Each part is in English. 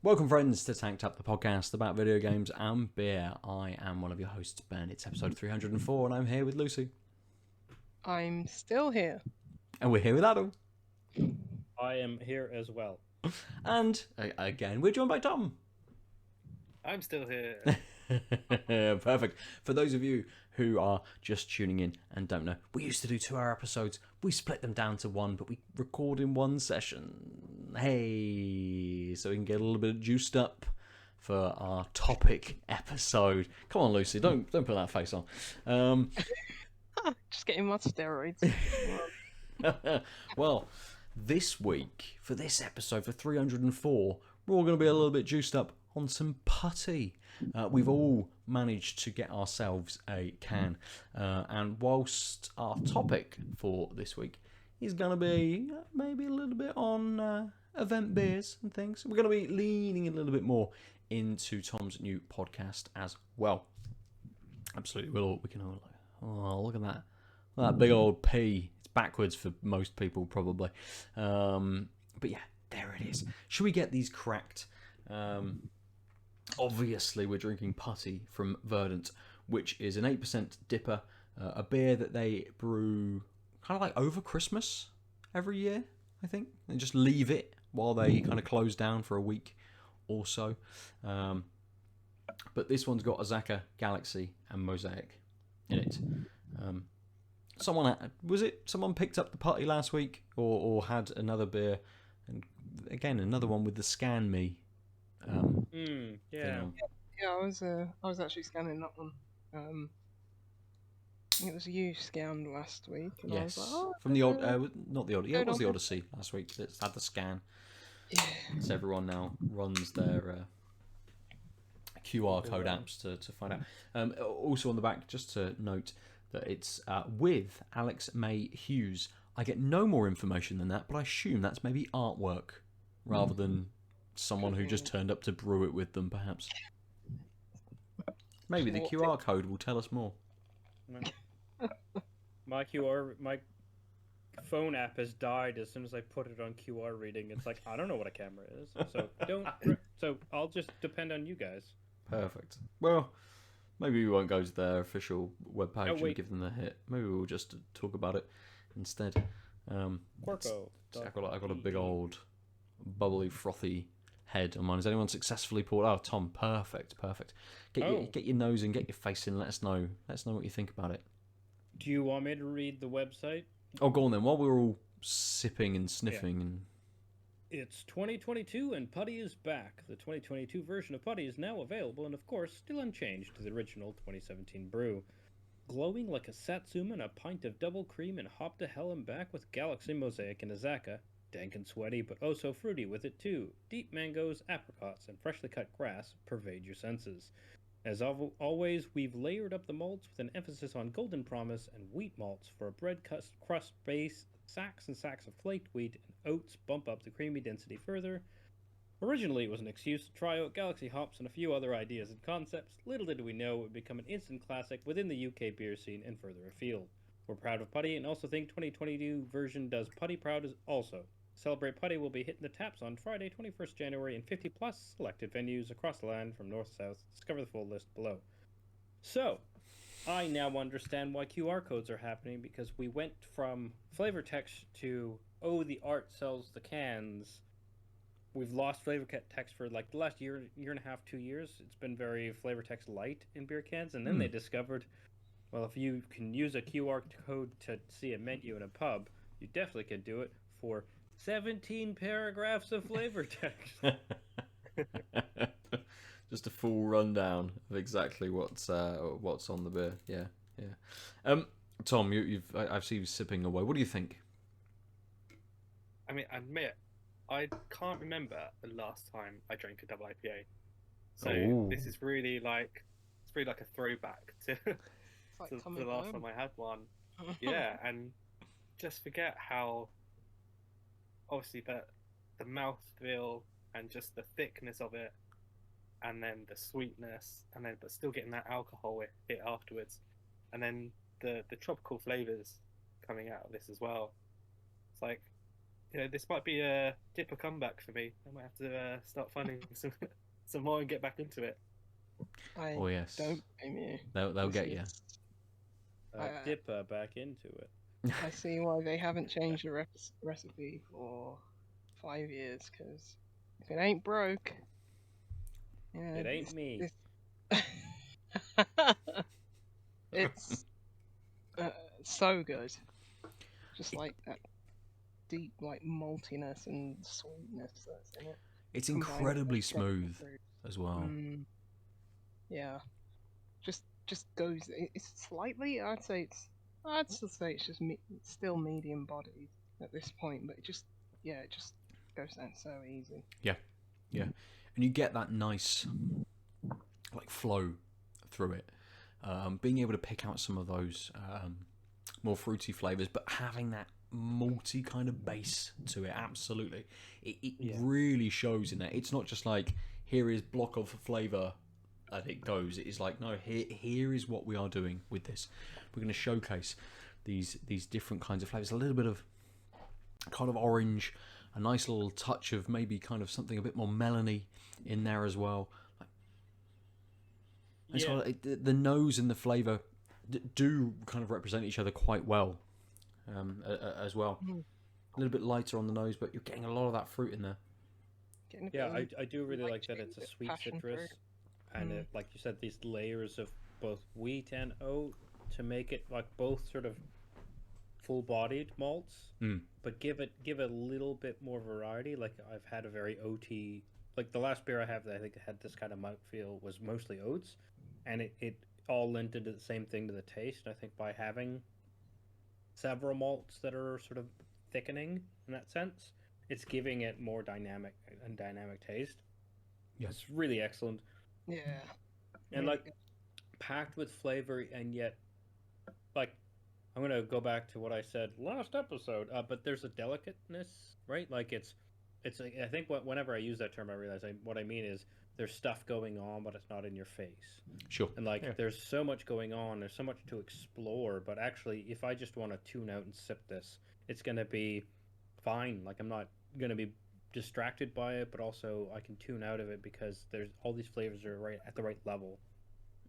Welcome, friends, to Tanked Up, the podcast about video games and beer. I am one of your hosts, Ben. It's episode 304, and I'm here with Lucy. I'm still here. And we're here with Adam. I am here as well. And, again, we're joined by Tom. I'm still here. Perfect. For those of you who are just tuning in and don't know, we used to do 2-hour episodes. We split them down to one, but we record in one session. Hey, so we can get a little bit juiced up for our topic episode. Come on, Lucy, don't put that face on. Just getting my steroids. Well, this week, for this episode, for 304, we're all going to be a little bit juiced up on some putty. We've all managed to get ourselves a can. And whilst our topic for this week is going to be maybe a little bit on event beers and things, we're going to be leaning a little bit more into Tom's new podcast as well. Absolutely. We can all, oh, look at that. That big old P. It's backwards for most people, probably. But yeah, there it is. Should we get these cracked? Obviously, we're drinking Putty from Verdant, which is an 8% DIPA, a beer that they brew kind of like over Christmas every year, I think, and just leave it while they kind of close down for a week or so. But this one's got Azaka, Galaxy, and Mosaic in it. Someone picked up the Putty last week, or had another beer, and again another one with the Scan Me. Yeah. I was actually scanning that one. I think it was you scanned last week. And Yes, I was like, from the not the Odyssey. Yeah, it was the Odyssey last week. It's had the scan. yeah. So everyone now runs their QR code apps to find out. Also on the back, just to note that it's with Alex May Hughes. I get no more information than that, but I assume that's maybe artwork rather than someone who just turned up to brew it with them, perhaps. Maybe the QR code will tell us more. My phone app has died as soon as I put it on QR reading. It's like, I don't know what a camera is, so I'll just depend on you guys. Perfect. Well, maybe we won't go to their official webpage and give them the hit. Maybe we'll just talk about it instead. Corco. I've got a big old bubbly frothy head on mine. Has anyone successfully poured? Oh, Tom, perfect. Get your nose and get your face in. Let us know what you think about it. Do you want me to read the website? Oh, go on then. While we're all sipping and sniffing and. It's 2022 and Putty is back. The 2022 version of Putty is now available and, of course, still unchanged to the original 2017 brew. Glowing like a Satsuma and a pint of double cream and hop to hell and back with Galaxy, Mosaic, and Azaka. Dank and sweaty, but oh so fruity with it too. Deep mangoes, apricots, and freshly cut grass pervade your senses. As always, we've layered up the malts with an emphasis on golden promise and wheat malts for a bread crust base. Sacks and sacks of flaked wheat and oats bump up the creamy density further. Originally, it was an excuse to try out Galaxy hops and a few other ideas and concepts. Little did we know it would become an instant classic within the UK beer scene and further afield. We're proud of Putty and also think 2022 version does Putty proud as also. Celebrate Putty will be hitting the taps on Friday, 21st January in 50 plus selected venues across the land from north to south. Discover the full list below. So, I now understand why QR codes are happening because we went from flavor text to, the art sells the cans. We've lost flavor text for like the last year and a half, 2 years. It's been very flavor text light in beer cans. And then they discovered, well, if you can use a QR code to see a menu in a pub, you definitely can do it for 17 paragraphs of flavor text. Just a full rundown of exactly what's on the beer. Yeah. Tom, I've seen you sipping away. What do you think? I mean, I admit, I can't remember the last time I drank a double IPA. So this is really like a throwback to, Like to the last time I had one. Yeah, and just forget how obviously the mouthfeel and just the thickness of it, and then the sweetness, and then but still getting that alcohol hit afterwards, and then the tropical flavors coming out of this as well. It's like this might be a DIPA comeback for me. I might have to start finding some more and get back into it. I Oh yes, don't blame you. they'll This get you. is- DIPA back into it. I see why they haven't changed the recipe for 5 years, because if it ain't broke, yeah, It ain't me. It's so good. Just like that deep, like maltiness and sweetness that's in it. It's combined with incredibly the tropical smooth fruit. as well. Yeah, just goes. It's slightly. I'd still say it's just still medium bodied at this point, but it just goes down so easy. Yeah, and you get that nice like flow through it. Being able to pick out some of those more fruity flavors, but having that malty kind of base to it. Absolutely, it really shows in that. It's not just like here is block of flavor and it goes. It is like, no, here is what we are doing with this. We're going to showcase these different kinds of flavors. A little bit of kind of orange, a nice little touch of maybe kind of something a bit more melony in there as well. And so the nose and the flavour do kind of represent each other quite well as well. A little bit lighter on the nose, but you're getting a lot of that fruit in there. I do really like that it's a sweet citrus, and it, like you said, these layers of both wheat and oat to make it like both sort of full-bodied malts, but give it a little bit more variety. Like I've had a very oaty, like the last beer I have that I think had this kind of mouthfeel was mostly oats, and it all lent into the same thing to the taste. I think by having several malts that are sort of thickening in that sense, it's giving it more dynamic taste. Yeah. It's really excellent. Yeah. And really like good. packed with flavor, and yet like I'm gonna go back to what I said last episode, but there's a delicateness, right? Like it's like, I think whenever I use that term I realize what I mean is there's stuff going on but it's not in your face. Sure. And like there's so much going on, there's so much to explore, but actually if I just want to tune out and sip this, it's gonna be fine. Like I'm not gonna be distracted by it, but also I can tune out of it because there's all these flavors are right at the right level.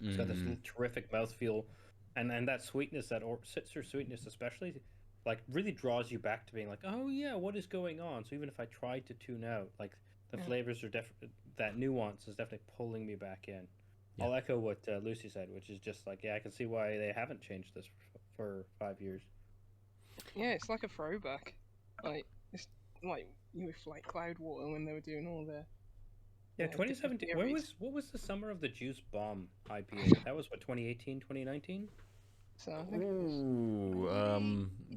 It's got this terrific mouthfeel, and that sweetness, that citrus sweetness especially, like really draws you back to being like, oh yeah, what is going on? So even if I tried to tune out, like the flavors are definitely, that nuance is definitely pulling me back in. Yeah. I'll echo what Lucy said, which is just like, yeah, I can see why they haven't changed this for 5 years. Yeah, it's like a throwback. Like it's like with like Cloudwater when they were doing all their 2017. What was the summer of the Juice Bomb IPA? That was what, 2018, 2019? So I think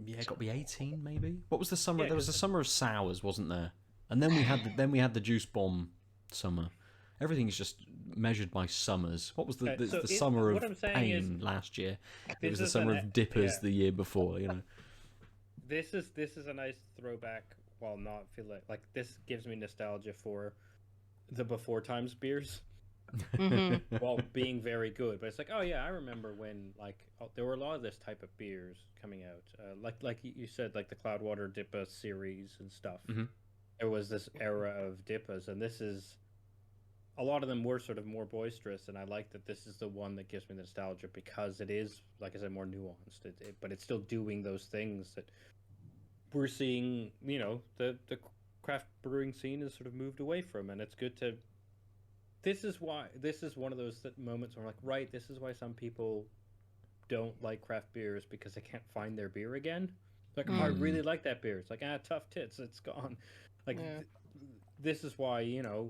it got to be 18 maybe. What was the summer? There was a summer of sours, wasn't there? And then we had the Juice Bomb summer. Everything's just measured by summers. What was the summer of pain last year? It was the summer of dippers the year before. You know. This is a nice throwback. While not feel like this gives me nostalgia for the before times beers. While being very good, but it's like, oh yeah, I remember when like there were a lot of this type of beers coming out, like you said, like the Cloudwater DIPA series and stuff. There was this era of DIPAs, and this is a lot of them were sort of more boisterous, and I like that this is the one that gives me nostalgia because it is, like I said, more nuanced. But it's still doing those things that we're seeing. You know, the craft brewing scene has sort of moved away from, and it's good to. This is one of those moments where I'm like, right, this is why some people don't like craft beers because they can't find their beer again. Like, I really like that beer. It's like, tough tits, it's gone. Like, this is why, you know,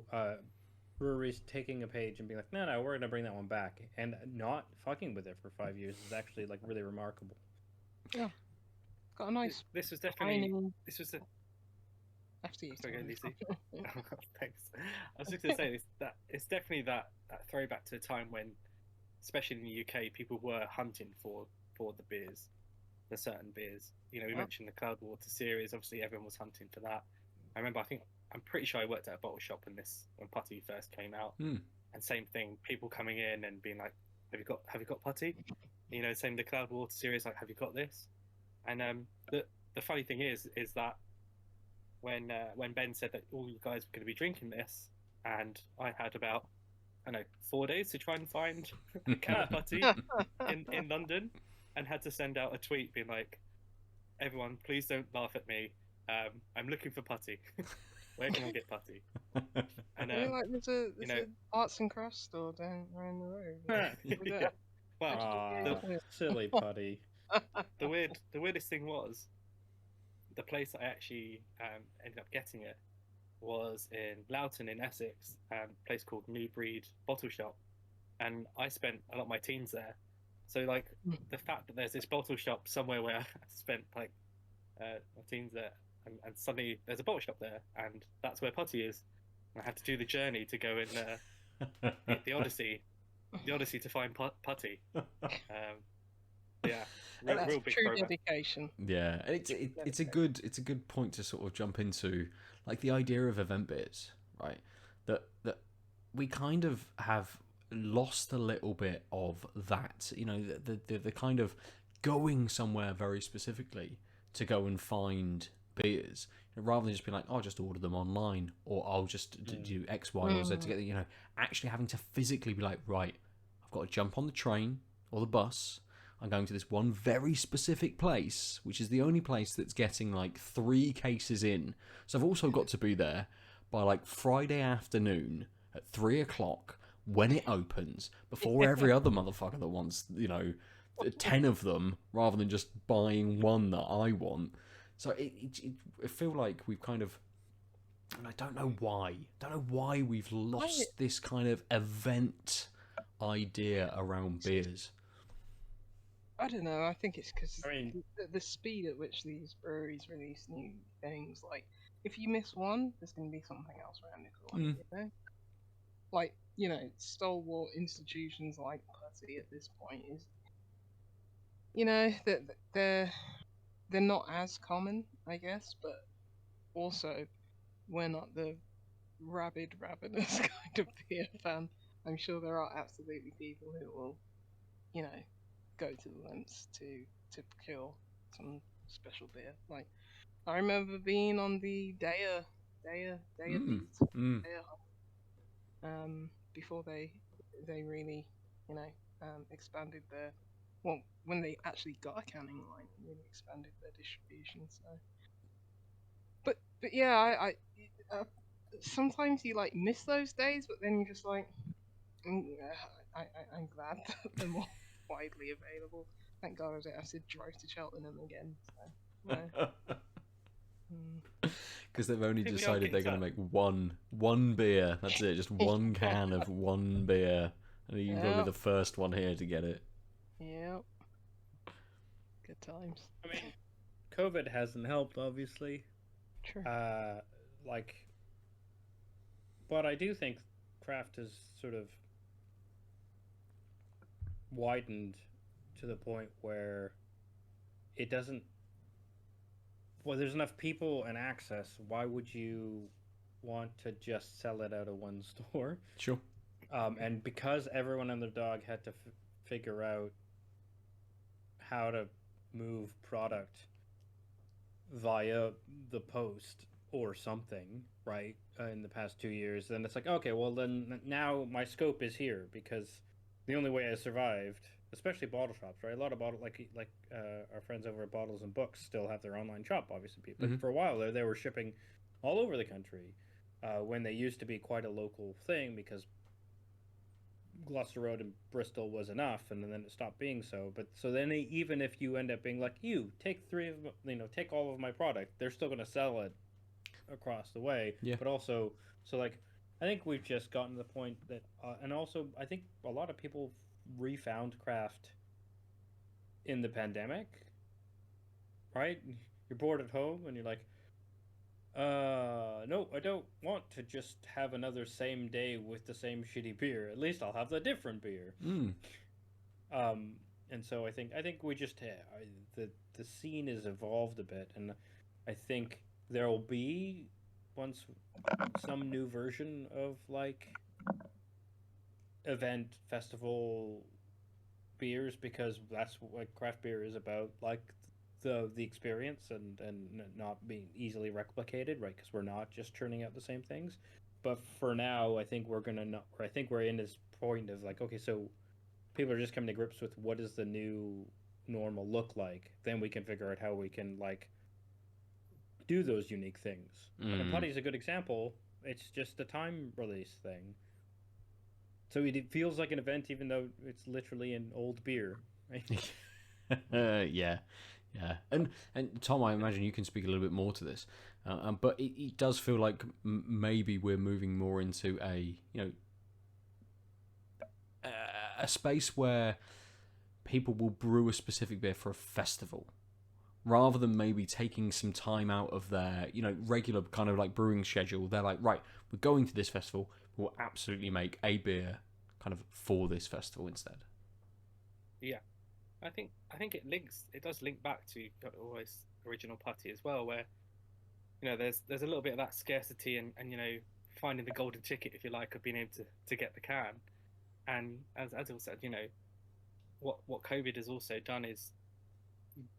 breweries taking a page and being like, no, we're going to bring that one back. And not fucking with it for 5 years is actually, like, really remarkable. Yeah. Got a nice... This was definitely... This was a... After you. Sorry, Lucy. Thanks. I was just going to say it's definitely that throwback to a time when, especially in the UK, people were hunting for the beers, the certain beers. You know, we mentioned the Cloudwater series. Obviously, everyone was hunting for that. I remember. I'm pretty sure I worked at a bottle shop when Putty first came out, and same thing. People coming in and being like, "Have you got Putty?" You know, same the Cloudwater series. Like, have you got this? And the funny thing is that when Ben said that all you guys were going to be drinking this, and I had about, I don't know, 4 days to try and find a can of putty in London, and had to send out a tweet being like, "Everyone, please don't laugh at me. I'm looking for putty. Where can I get putty?" And I mean, like, there's you know, a arts and crafts store down around the road. We don't yeah. Well, Aw, Yeah. silly Putty. the weirdest thing was the place I actually ended up getting it was in Loughton in Essex, a place called New Breed Bottle Shop, and I spent a lot of my teens there. So like the fact that there's this bottle shop somewhere where I spent like my teens there, and suddenly there's a bottle shop there, and that's where Putty is. And I had to do the journey to go in the Odyssey to find Putty. Yeah, That's real big true progress. dedication. Yeah, and it's a good point to sort of jump into, like the idea of event beers, right? That we kind of have lost a little bit of that, you know, the kind of going somewhere very specifically to go and find beers, rather than just being like, oh, I'll just order them online, or I'll just do X, Y, or Z together. You know, actually having to physically be like, right, I've got to jump on the train or the bus. I'm going to this one very specific place, which is the only place that's getting like 3 cases in. So I've also got to be there by like Friday afternoon at 3 o'clock when it opens, before every other motherfucker that wants, you know, 10 of them, rather than just buying one that I want. So I feel like we've kind of, and I don't know why we've lost this kind of event idea around beers. I don't know. I think it's because I mean, the speed at which these breweries release new things. Like, if you miss one, there's going to be something else around the corner. You know, like, you know, stalwart institutions like Putty at this point is, you know, that they're not as common, I guess, but also we're not the ravenous kind of beer fan. I'm sure there are absolutely people who will, you know, go to the lengths to procure some special beer. Like, I remember being on the Daya Feeds, before they really, you know, expanded their, well, when they actually got a canning line and really expanded their distribution. So, but yeah, uh, sometimes you like miss those days, but then you're just like, I'm glad that they're more widely available. Thank God I don't have to drive to Cheltenham again. So, no. Because they've only I think we are decided they're getting going to make one beer. That's it, just one can of one beer. And you're going to be the first one here to get it. Yep. Good times. I mean, COVID hasn't helped, obviously. True. But I do think craft has sort of widened to the point where it doesn't. Well, there's enough people and access. Why would you want to just sell it out of one store? Sure. And because everyone and their dog had to figure out how to move product via the post or something, right, in the past 2 years, then it's like, okay, well, then now my scope is here, because the only way I survived, especially bottle shops, right? A lot of our friends over at Bottles and Books still have their online shop, obviously, but for a while there, they were shipping all over the country, when they used to be quite a local thing, because Gloucester Road and Bristol was enough, and then it stopped being so. But so then, even if you end up being like, you take take all of my product, they're still going to sell it across the way. Yeah. But also, so like, I think we've just gotten to the point that, and also I think a lot of people refound craft in the pandemic. Right? You're bored at home, and you're like, no, I don't want to just have another same day with the same shitty beer. At least I'll have the different beer. And so I think we just the scene has evolved a bit, and I think there will be some new version of like event festival beers, because that's what craft beer is about. Like the experience and not being easily replicated, right? Because we're not just churning out the same things. But for now, I think we're gonna not. Or I think we're in this point of like, okay, so people are just coming to grips with what does the new normal look like. Then we can figure out how we can like do those unique things. And Putty's a good example. It's just a time release thing. So it feels like an event, even though it's literally an old beer. Right? Yeah, and Tom, I imagine you can speak a little bit more to this, but it does feel like maybe we're moving more into a a space where people will brew a specific beer for a festival, rather than maybe taking some time out of their regular kind of like brewing schedule. They're like, right, we're going to this festival, we'll absolutely make a beer kind of for this festival instead. Yeah, I think it does link back to always original Putty as well, where there's a little bit of that scarcity and finding the golden ticket, if you like, of being able to get the can. And as Adil said, what COVID has also done is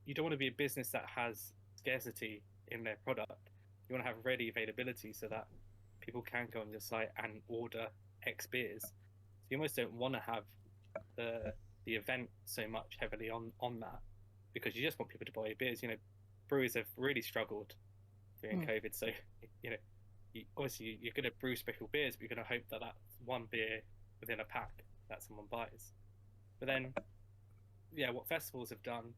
you don't want to be a business that has scarcity in their product. You want to have ready availability so that people can go on your site and order X beers. So you almost don't want to have the event so much heavily on that, because you just want people to buy your beers. Brewers have really struggled during COVID, so obviously you're going to brew special beers, but you're going to hope that that's one beer within a pack that someone buys. But then, yeah, what festivals have done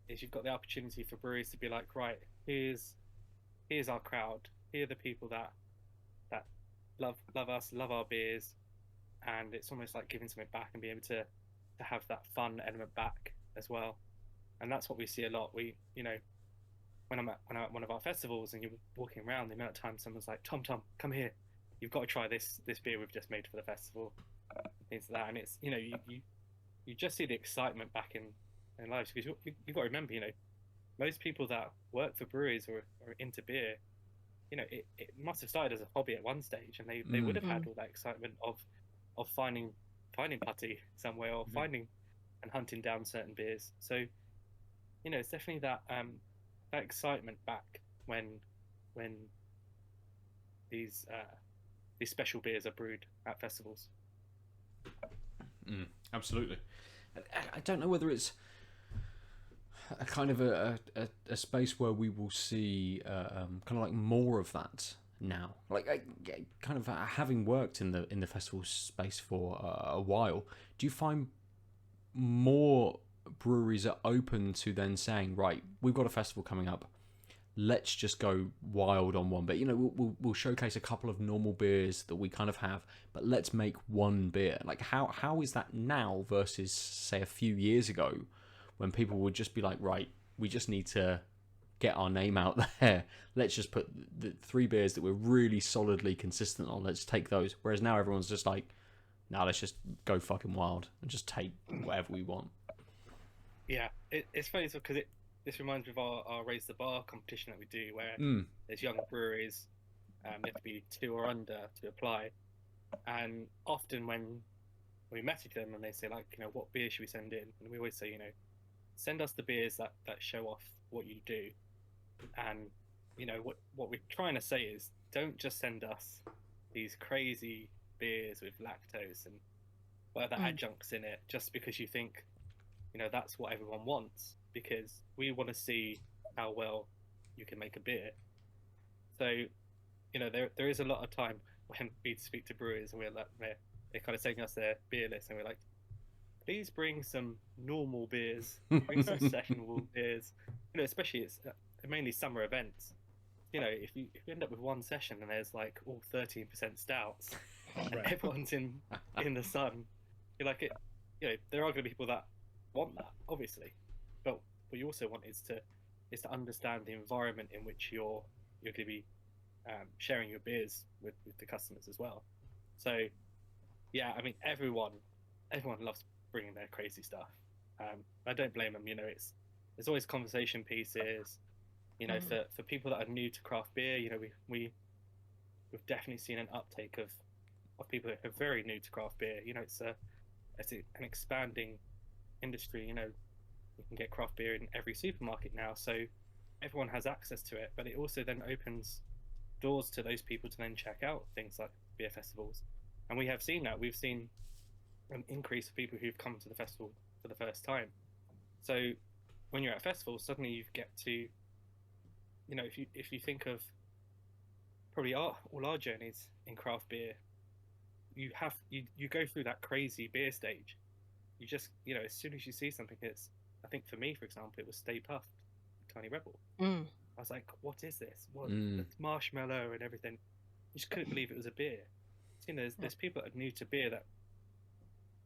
is you've got the opportunity for breweries to be like, right, here's our crowd, here are the people that love us, love our beers, and it's almost like giving something back and being able to have that fun element back as well. And that's what we see a lot. When I'm at one of our festivals and you're walking around, the amount of times someone's like, Tom, come here, you've got to try this beer we've just made for the festival, things like that. And it's you just see the excitement back in lives, because you've got to remember, most people that work for breweries or are into beer, it must have started as a hobby at one stage, and they would have had all that excitement of finding Putty somewhere, or finding and hunting down certain beers. So it's definitely that excitement back when these special beers are brewed at festivals. Absolutely. I don't know whether it's a kind of a space where we will see kind of like more of that now. Like, kind of having worked in the festival space for a while, do you find more breweries are open to then saying, right, we've got a festival coming up, let's just go wild on one bit. We'll showcase a couple of normal beers that we kind of have, but let's make one beer. Like, how is that now versus, say, a few years ago, when people would just be like, right, we just need to get our name out there. Let's just put the 3 beers that we're really solidly consistent on. Let's take those. Whereas now everyone's just like, now let's just go fucking wild and just take whatever we want. Yeah, it's funny because this reminds me of our Raise the Bar competition that we do, where there's young breweries, they have to be 2 or under to apply. And often when we message them and they say, like, what beer should we send in? And we always say, send us the beers that show off what you do. And, what we're trying to say is, don't just send us these crazy beers with lactose and whatever adjuncts in it just because you think, that's what everyone wants. Because we want to see how well you can make a beer. So, there is a lot of time when we speak to brewers and we're like, they're kind of sending us their beer list, and we're like, please bring some normal beers, bring some sessionable beers. Especially it's mainly summer events. If you end up with one session and there's like all 13% stouts, and everyone's in the sun, you're like, there are going to be people that want that, obviously. But what you also want is to understand the environment in which you're going to be sharing your beers with the customers as well. So, yeah, I mean, everyone loves bringing their crazy stuff. I don't blame them. There's always conversation pieces. For people that are new to craft beer, we've definitely seen an uptake of people that are very new to craft beer. It's an expanding industry. you can get craft beer in every supermarket now, so everyone has access to it. But it also then opens doors to those people to then check out things like beer festivals, and we have seen that. We've seen an increase of people who've come to the festival for the first time. So when you're at a festival, suddenly you get to, if you think of probably all our journeys in craft beer, you go through that crazy beer stage. You just, as soon as you see something, I think for me, for example, it was Stay Puft, Tiny Rebel. Mm. I was like, what is this? What Mm. it's marshmallow and everything. You just couldn't believe it was a beer. So, there's people that are new to beer that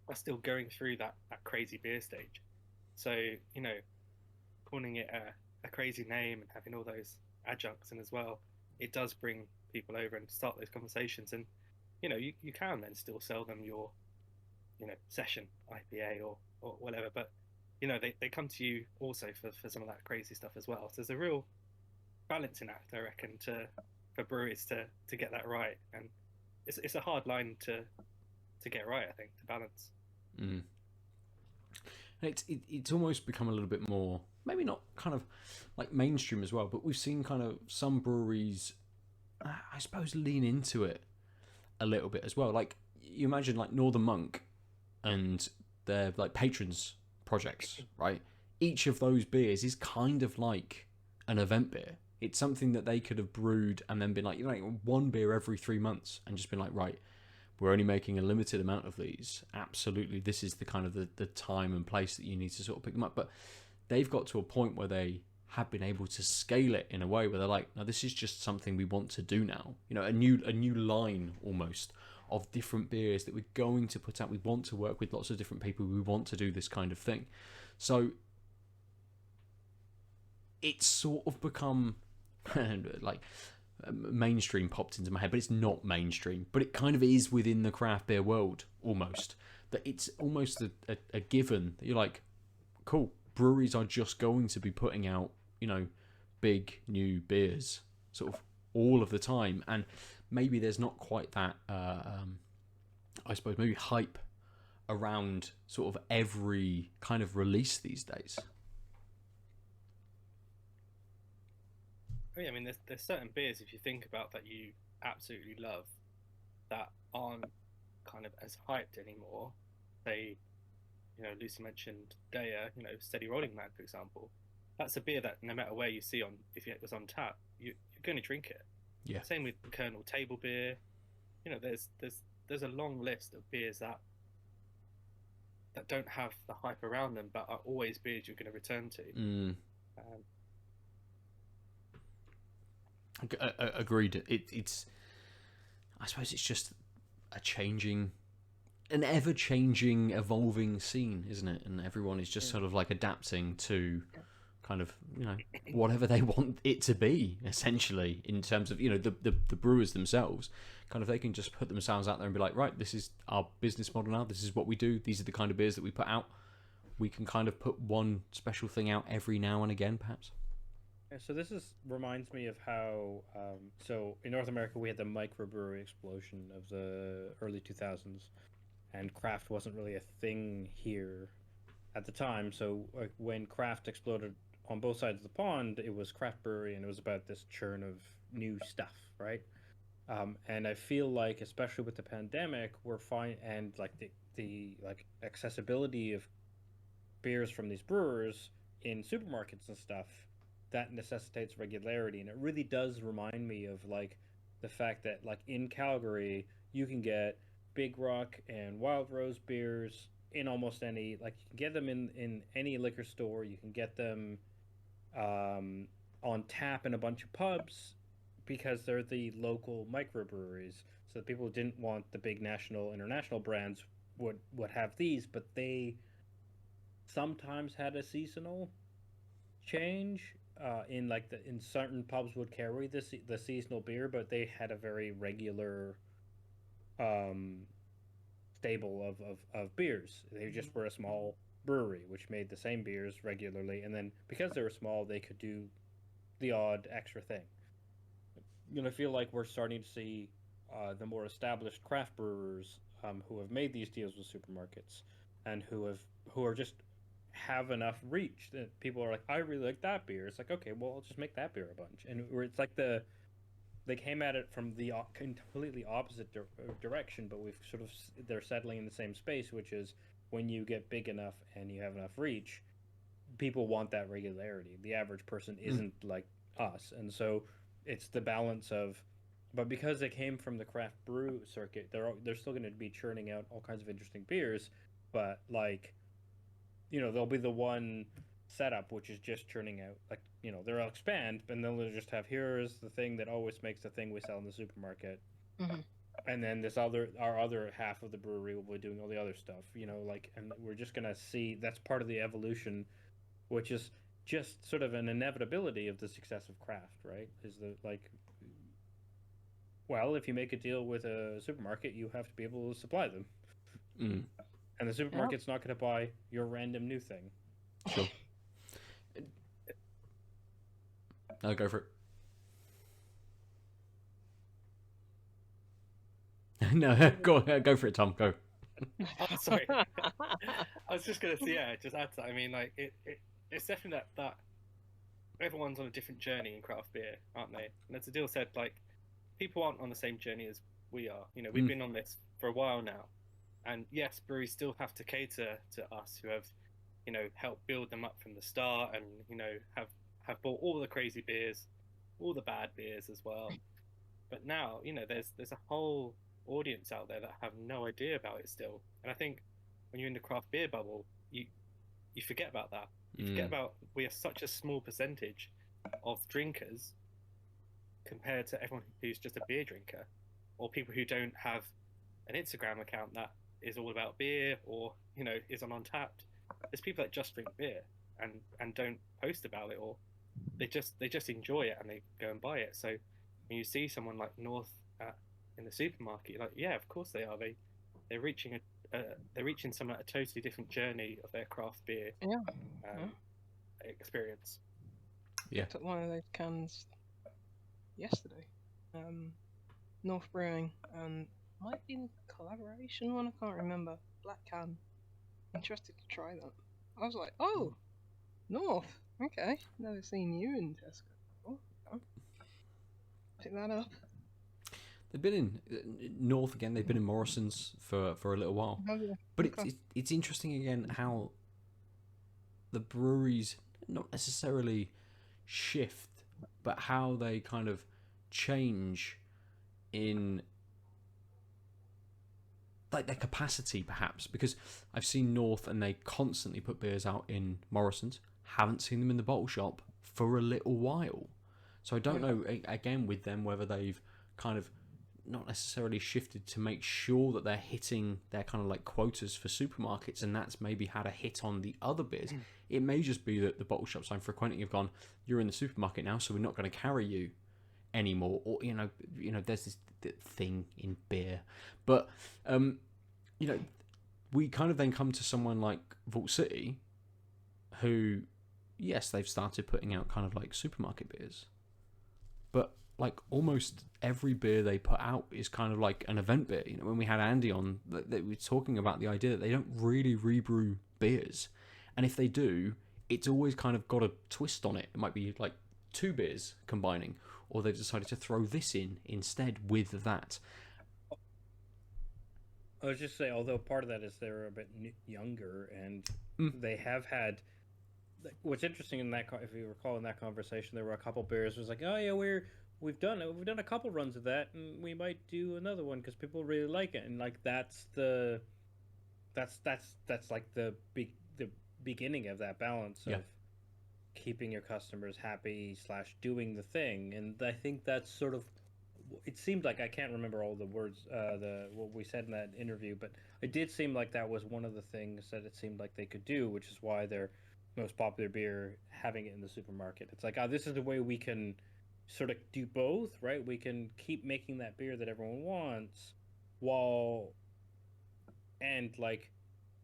are still going through that crazy beer stage. So, calling it a crazy name and having all those adjuncts in as well, it does bring people over and start those conversations. And, you can then still sell them your, session IPA or whatever. But, they come to you also for some of that crazy stuff as well. So there's a real balancing act, I reckon, for breweries to get that right. And it's a hard line to get right, I think, to balance. Mm. It's almost become a little bit more, maybe not kind of like mainstream as well, but we've seen kind of some breweries, I suppose, lean into it a little bit as well. Like you imagine like Northern Monk and their like patrons projects, right? Each of those beers is kind of like an event beer. It's something that they could have brewed and then been like, one beer every 3 months and just been like, right, we're only making a limited amount of these. Absolutely, this is the kind of the time and place that you need to sort of pick them up. But they've got to a point where they have been able to scale it in a way where they're like, no, this is just something we want to do now. A new line almost of different beers that we're going to put out. We want to work with lots of different people. We want to do this kind of thing. So it's sort of become like mainstream popped into my head, but it's not mainstream, but it kind of is within the craft beer world almost, that it's almost a given that you're like, cool, breweries are just going to be putting out big new beers sort of all of the time. And maybe there's not quite that I suppose maybe hype around sort of every kind of release these days. I mean, there's certain beers, if you think about, that you absolutely love, that aren't kind of as hyped anymore. Say, Lucy mentioned Daya, Steady Rolling Man, for example. That's a beer that no matter where you see if it was on tap, you're going to drink it. Yeah. Same with Colonel Table Beer. There's a long list of beers that don't have the hype around them, but are always beers you're going to return to. Agreed. It's I suppose it's just an ever-changing, evolving scene, isn't it? And everyone is just sort of like adapting to kind of whatever they want it to be, essentially, in terms of the brewers themselves. Kind of they can just put themselves out there and be like, right, this is our business model now. This is what we do. These are the kind of beers that we put out. We can kind of put one special thing out every now and again, perhaps. So this reminds me of how so in North America we had the microbrewery explosion of the early 2000s, and craft wasn't really a thing here at the time. So when craft exploded on both sides of the pond, it was craft brewery, and it was about this churn of new stuff, right? And I feel like, especially with the pandemic, we're fine, and like the like accessibility of beers from these brewers in supermarkets and stuff, that necessitates regularity. And it really does remind me of like the fact that like in Calgary you can get Big Rock and Wild Rose beers in almost any, like you can get them in any liquor store. You can get them on tap in a bunch of pubs because they're the local microbreweries. So the people who didn't want the big national, international brands would have these, but they sometimes had a seasonal change. In certain pubs would carry the seasonal beer, but they had a very regular stable of beers. They just were a small brewery which made the same beers regularly, and then because they were small, they could do the odd extra thing. I feel like we're starting to see the more established craft brewers who have made these deals with supermarkets and who are just have enough reach that people are like, I really like that beer. It's like, okay, well, I'll just make that beer a bunch. And where it's like they came at it from the completely opposite direction, but we've sort of they're settling in the same space, which is when you get big enough and you have enough reach, people want that regularity. The average person isn't like us, and so it's the balance of. But because they came from the craft brew circuit, they're still going to be churning out all kinds of interesting beers, but like, there'll be the one setup which is just churning out, like, they'll expand, and then they'll just have, here's the thing that always makes the thing we sell in the supermarket. Mm-hmm. And then our other half of the brewery will be doing all the other stuff, like, and we're just gonna see that's part of the evolution, which is just sort of an inevitability of the success of craft, right? Is the like, well, if you make a deal with a supermarket, you have to be able to supply them. And the supermarket's not going to buy your random new thing. Sure. I'll go for it. No, go for it, Tom. Go. Oh, sorry. I was just gonna say, just add to that. I mean, like it's definitely that everyone's on a different journey in craft beer, aren't they? And as Adil said, like, people aren't on the same journey as we are. We've been on this for a while now, and yes, breweries still have to cater to us who have, helped build them up from the start, and have bought all the crazy beers, all the bad beers as well. But now, there's a whole audience out there that have no idea about it still. And I think when you're in the craft beer bubble, you forget about that. You forget about we are such a small percentage of drinkers compared to everyone who's just a beer drinker, or people who don't have an Instagram account that is all about beer, or is on Untapped. There's people that just drink beer and don't post about it, or they just enjoy it and they go and buy it. So when you see someone like North in the supermarket, you're like, yeah, of course they are. They're reaching someone at a totally different journey of their craft beer experience. I took one of those cans yesterday. North Brewing, and might be in collaboration one, I can't remember. Black can. Interested to try that. I was like, oh, North. Okay, never seen you in Tesco. Oh, okay. Pick that up. They've been in North again. They've been in Morrison's for a little while. Oh, yeah. But it's interesting again how the breweries not necessarily shift, but how they kind of change in like their capacity, perhaps. Because I've seen North and they constantly put beers out in Morrison's. Haven't seen them in the bottle shop for a little while. So I don't know, again, with them, whether they've kind of not necessarily shifted to make sure that they're hitting their kind of like quotas for supermarkets, and that's maybe had a hit on the other beers. It may just be that the bottle shops I'm frequenting have gone, you're in the supermarket now, so we're not going to carry you anymore. Or there's this thing in beer, but we kind of then come to someone like Vault City, who, yes, they've started putting out kind of like supermarket beers, but like almost every beer they put out is kind of like an event beer. When we had Andy on, they were talking about the idea that they don't really rebrew beers, and if they do, it's always kind of got a twist on it. It might be like two beers combining, or they've decided to throw this in instead with that. I was just saying, although part of that is they're a bit younger, and they have had. What's interesting in that, if you recall in that conversation, there were a couple beers. It was like, oh yeah, we've done a couple runs of that, and we might do another one because people really like it, and like that's like the beginning of that balance of keeping your customers happy / doing the thing. And I think that's sort of, it seemed like, I can't remember all the words what we said in that interview, but it did seem like that was one of the things that it seemed like they could do, which is why their most popular beer, having it in the supermarket, it's like, this is the way we can sort of do both, right? We can keep making that beer that everyone wants and like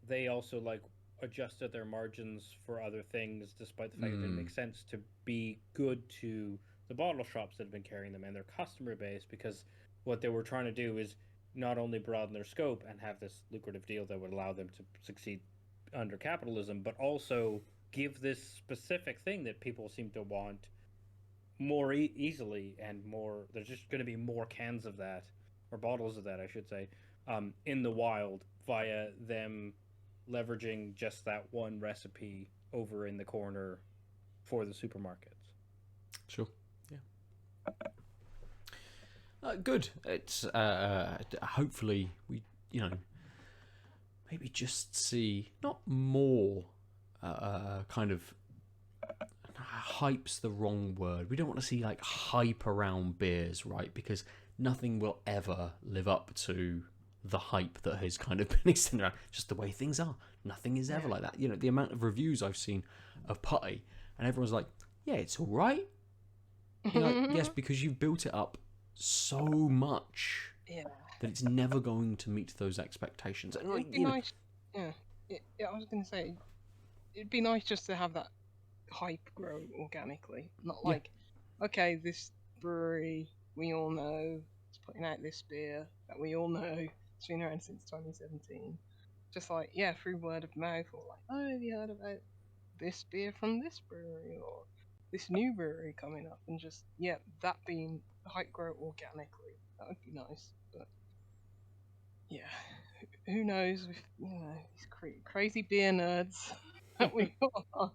they also like adjusted their margins for other things, despite the fact that it didn't make sense to be good to the bottle shops that have been carrying them and their customer base, because what they were trying to do is not only broaden their scope and have this lucrative deal that would allow them to succeed under capitalism, but also give this specific thing that people seem to want more easily, and more. There's just going to be more cans of that, or bottles of that, I should say, in the wild via them leveraging just that one recipe over in the corner for the supermarkets. Sure. Yeah. Good. It's hopefully we maybe just see not more kind of hype's the wrong word. We don't want to see like hype around beers, right? Because nothing will ever live up to the hype that has kind of been extended around. Just the way things are. Nothing is ever like that. The amount of reviews I've seen of Putty, and everyone's like, yeah, it's all right. Yes, because you've built it up so much that it's never going to meet those expectations. And It'd be nice. Yeah, I was going to say, it'd be nice just to have that hype grow organically. Not like, okay, this brewery we all know is putting out this beer that we all know. It's been around since 2017. Just like, through word of mouth, or like, oh, have you heard about this beer from this brewery, or this new brewery coming up, and just, that being the hype grow organically. That would be nice. But, who knows with, these crazy beer nerds that we all are.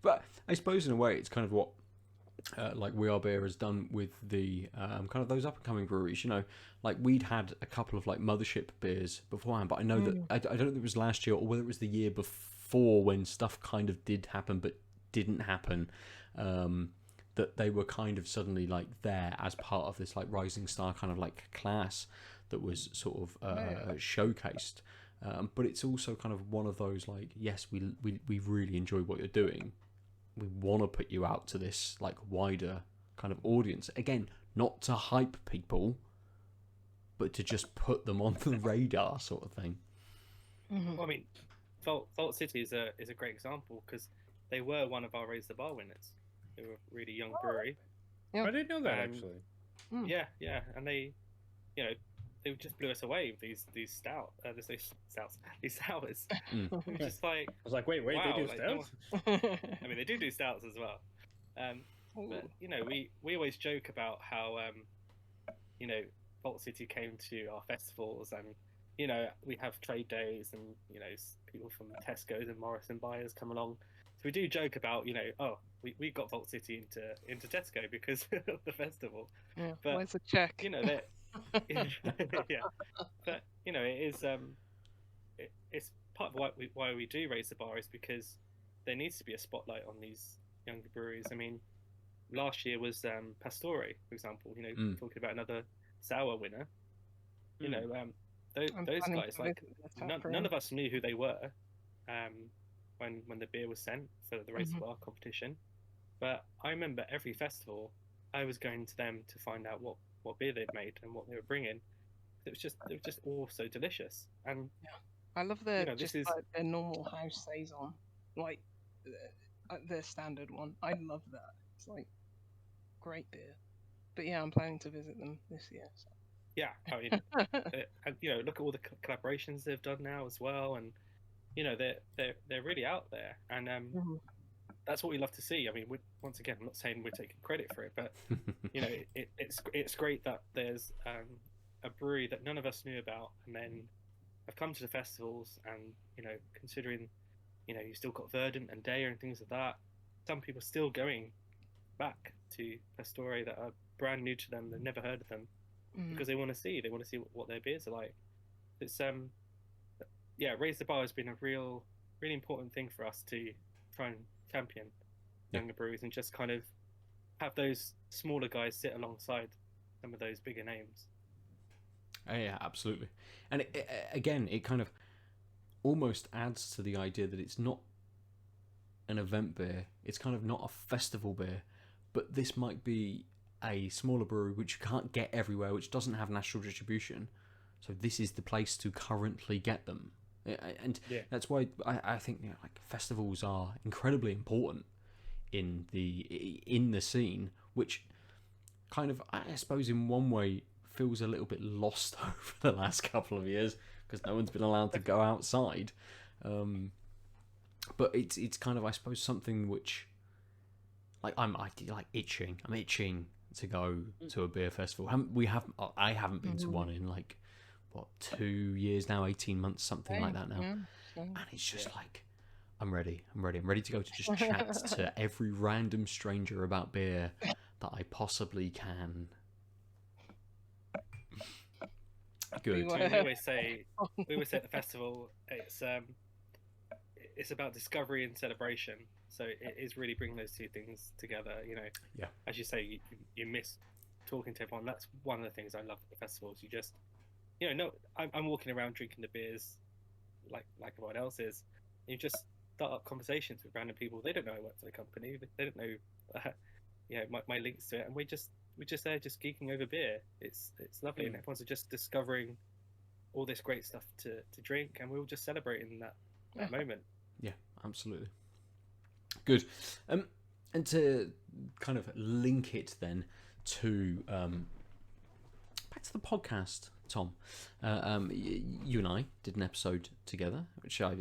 But I suppose in a way it's kind of what like We Are Beer has done with the kind of those up and coming breweries. Like we'd had a couple of like mothership beers beforehand, but I know that I don't know if it was last year or whether it was the year before when stuff kind of did happen but didn't happen. That they were kind of suddenly like there as part of this like rising star kind of like class that was sort of showcased. But it's also kind of one of those like, yes, we really enjoy what you're doing. We want to put you out to this like wider kind of audience. Again, not to hype people, but to just put them on the radar, sort of thing. Well, I mean, Vault City is a great example because they were one of our Raise the Bar winners. They were a really young brewery. Yeah. I didn't know that actually. Yeah, and they just blew us away with these these sours. It was just like, I was like, wait, wow, they do like, stouts? I mean, they do stouts as well. But we always joke about how Vault City came to our festivals, and we have trade days, and people from Tesco's and Morrison buyers come along. So we do joke about we got Vault City into Tesco because of the festival. Yeah, but where's the check? that yeah, but it is it's part of why we do Raise the Bar is because there needs to be a spotlight on these younger breweries. I mean, last year was Pastore, for example. Talking about another sour winner. Those guys, like none of us knew who they were when the beer was sent for the Raise the Bar competition. But I remember every festival I was going to them to find out what beer they'd made and what they were bringing. It was just all so delicious. And I love their like their normal house saison, like their standard one. I love that. It's like great beer. But I'm planning to visit them this year. So. Yeah, I mean, and look at all the collaborations they've done now as well, and they're really out there, and that's what we love to see. I mean, once again, I'm not saying we're taking credit for it, but it's great that there's a brewery that none of us knew about, and then have come to the festivals, and considering you still got Verdant and Daya and things like that, some people still going back to Pastore that are brand new to them, they've never heard of them, because they want to see what their beers are like. It's Raise the Bar has been a really important thing for us to try and champion younger breweries and just kind of have those smaller guys sit alongside some of those bigger names. Yeah, absolutely. And it kind of almost adds to the idea that it's not an event beer, it's kind of not a festival beer, but this might be a smaller brewery which you can't get everywhere, which doesn't have national distribution, so this is the place to currently get them. And that's why I think like festivals are incredibly important in the scene, which kind of, I suppose in one way feels a little bit lost over the last couple of years, because no one's been allowed to go outside. But it's kind of, I suppose, something which, like, I'm itching to go to a beer festival. I haven't been to one in like, what, 2 years now, 18 months, something like that now. Yeah. And it's just like, I'm ready to go to just chat to every random stranger about beer that I possibly can. Good. We always say at the festival, it's about discovery and celebration. So it is really bringing those two things together. You know, Yeah. As you say, you miss talking to everyone. That's one of the things I love at the festivals. You just, no, I'm walking around drinking the beers like everyone else is. You just start up conversations with random people. They don't know I work for the company. They don't know, my links to it, and we're just there just geeking over beer. It's lovely, and everyone's just discovering all this great stuff to drink, and we're all just celebrating that moment. Yeah, absolutely. Good. And to kind of link it then to back to the podcast, Tom. You and I did an episode together, which I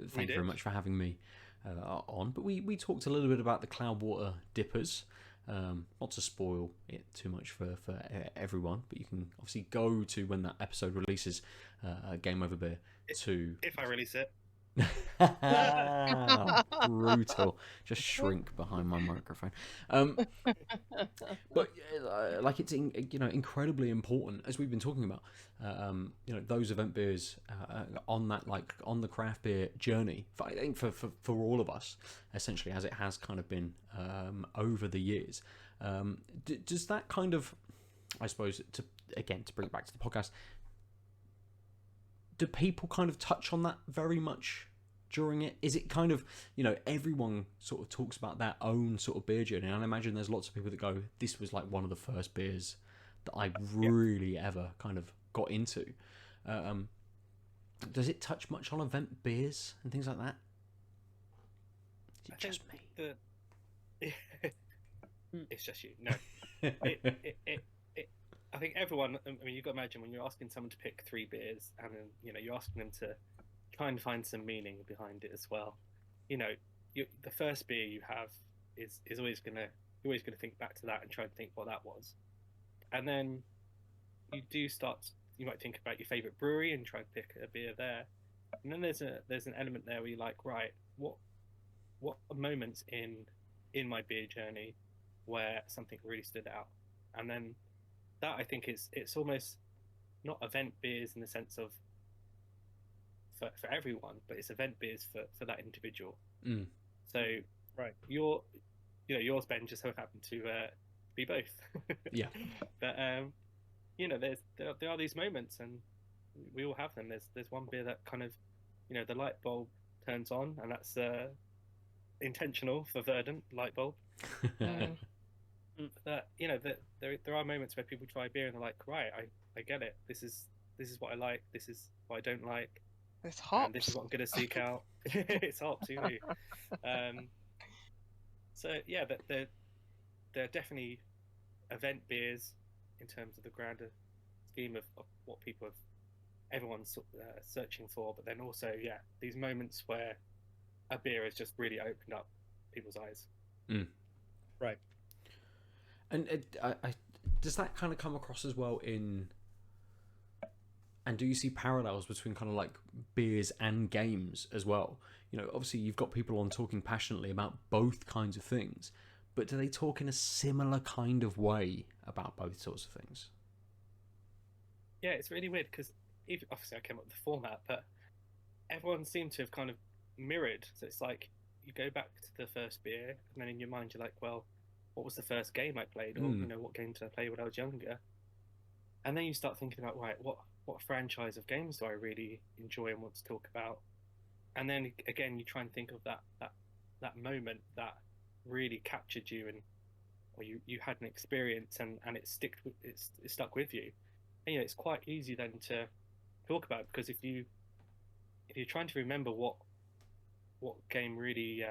thank you very much for having me on. But we talked a little bit about the Cloudwater DIPAs. Not to spoil it too much for everyone, but you can obviously go to, when that episode releases, Game Over Beer, to... If I release it. Brutal. Just shrink behind my microphone. But like, it's incredibly important, as we've been talking about, those event beers on that, like, on the craft beer journey, I think for all of us, essentially, as it has kind of been over the years. Does that kind of, I suppose, to bring it back to the podcast, do people kind of touch on that very much during it? Is it kind of, everyone sort of talks about their own sort of beer journey, and I imagine there's lots of people that go, this was like one of the first beers that I really ever kind of got into. Does it touch much on event beers and things like that? Is it just me? It's just you. No. I think everyone, I mean, you've got to imagine when you're asking someone to pick 3 beers, and then, you're asking them to try and find some meaning behind it as well. The first beer you have is always gonna think back to that and try and think what that was. And then you might think about your favorite brewery and try and pick a beer there. And then there's an element there where you're like, right, what moments in my beer journey where something really stood out? And then that, I think, it's almost not event beers in the sense of for everyone, but it's event beers for that individual. So right, yours, Ben, just so happened to be both. Yeah. But there are these moments, and we all have them. There's one beer that kind of, the light bulb turns on, and that's intentional for Verdant light bulb. That there are moments where people try beer and they're like, right, I get it. This is what I like. This is what I don't like. It's hops. And this is what I'm going to seek out. It's hops, So yeah, they're definitely event beers in terms of the grander scheme of what everyone's searching for. But then also, these moments where a beer has just really opened up people's eyes. Right. And does that kind of come across as well and do you see parallels between kind of like beers and games as well? Obviously you've got people on talking passionately about both kinds of things, but do they talk in a similar kind of way about both sorts of things? Yeah, it's really weird because obviously I came up with the format, but everyone seemed to have kind of mirrored. So it's like you go back to the first beer, and then in your mind you're like, well, what was the first game I played, or what game did I play when I was younger? And then you start thinking about, right, what franchise of games do I really enjoy and want to talk about? And then again, you try and think of that moment that really captured you, or you had an experience and it stuck with you. And it's quite easy then to talk about, because if you're trying to remember what game really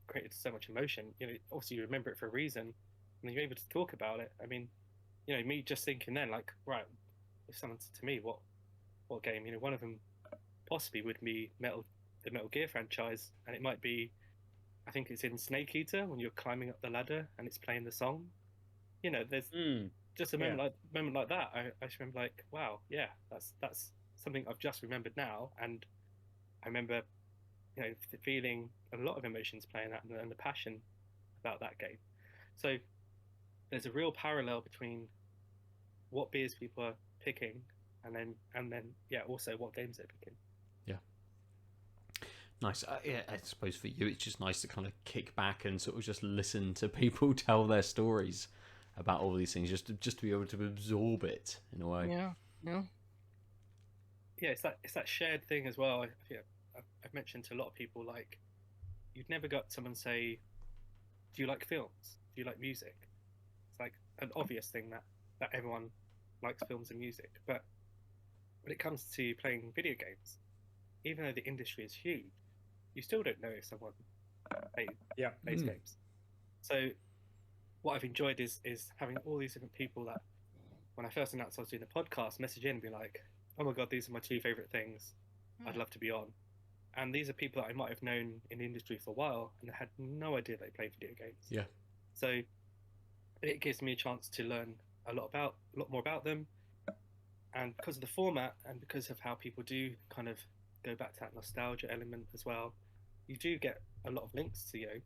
created so much emotion, obviously you remember it for a reason, and you're able to talk about it. I mean, me just thinking then, like, right, if someone said to me, what what game. One of them possibly would be the Metal Gear franchise, and it might be, I think it's in Snake Eater when you're climbing up the ladder and it's playing the song. There's just a moment like that. I just remember like, wow, yeah, that's something I've just remembered now, and I remember, feeling a lot of emotions playing that and the passion about that game. So there's a real parallel between what beers people are picking and then also what games they're picking. Yeah. Nice. Yeah, I suppose for you, it's just nice to kind of kick back and sort of just listen to people tell their stories about all these things, just to be able to absorb it in a way. Yeah. Yeah, it's that shared thing as well. I've mentioned to a lot of people, like, you'd never got someone say, "Do you like films? Do you like music?" It's like an obvious thing that everyone likes films and music, but when it comes to playing video games, even though the industry is huge, you still don't know if someone plays games. So what I've enjoyed is having all these different people that, when I first announced I was doing the podcast, message in and be like, "Oh my god, these are my two favorite things. I'd love to be on." And these are people that I might have known in the industry for a while and had no idea they played video games. Yeah. So it gives me a chance to learn a lot more about them. And because of the format and because of how people do kind of go back to that nostalgia element as well, you do get a lot of links to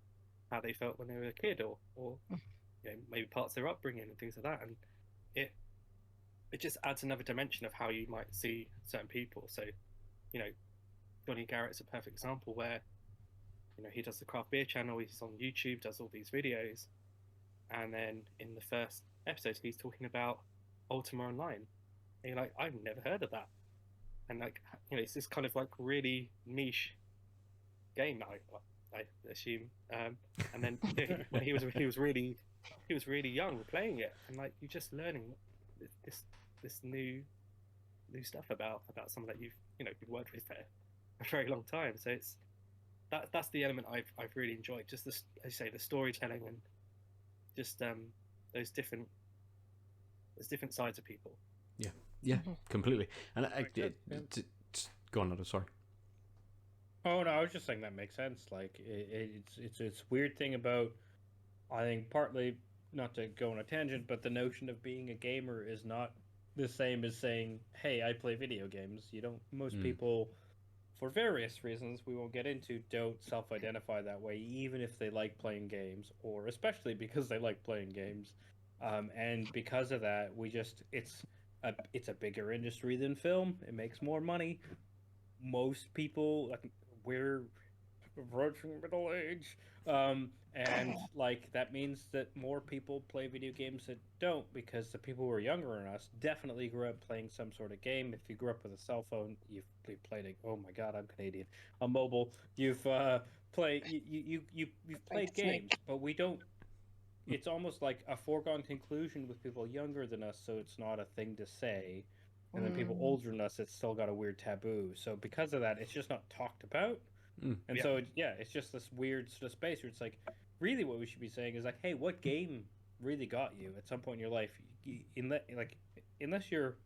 how they felt when they were a kid, or maybe parts of their upbringing and things like that. And it just adds another dimension of how you might see certain people. So, Johnny Garrett's a perfect example where, he does the craft beer channel, he's on YouTube, does all these videos, and then in the first episode he's talking about Ultima Online. And you're like, I've never heard of that. And like, it's this kind of like really niche game, I assume. And then when he was really young playing it, and like you're just learning this new stuff about someone that you've worked with for a very long time. So it's that's the element I've really enjoyed. Just this, as you say, the storytelling and just those different sides of people. Yeah, completely. And go on, Nada, sorry. Oh no, I was just saying that makes sense. Like it's weird thing about, I think partly, not to go on a tangent, but the notion of being a gamer is not the same as saying, "Hey, I play video games." Most people, for various reasons we won't get into, don't self-identify that way, even if they like playing games, or especially because they like playing games. And because of that, it's a bigger industry than film. It makes more money. Most people, like, we're approaching middle age, and like that means that more people play video games that don't, because the people who are younger than us definitely grew up playing some sort of game. If you grew up with a cell phone, you've played it. Oh my god, I'm Canadian. A mobile. You've played you've played games, but we don't. It's almost like a foregone conclusion with people younger than us, so it's not a thing to say. And then people older than us, it's still got a weird taboo. So because of that, it's just not talked about. And so, it's just this weird sort of space where it's like, really what we should be saying is like, hey, what game really got you at some point in your life? Unless you're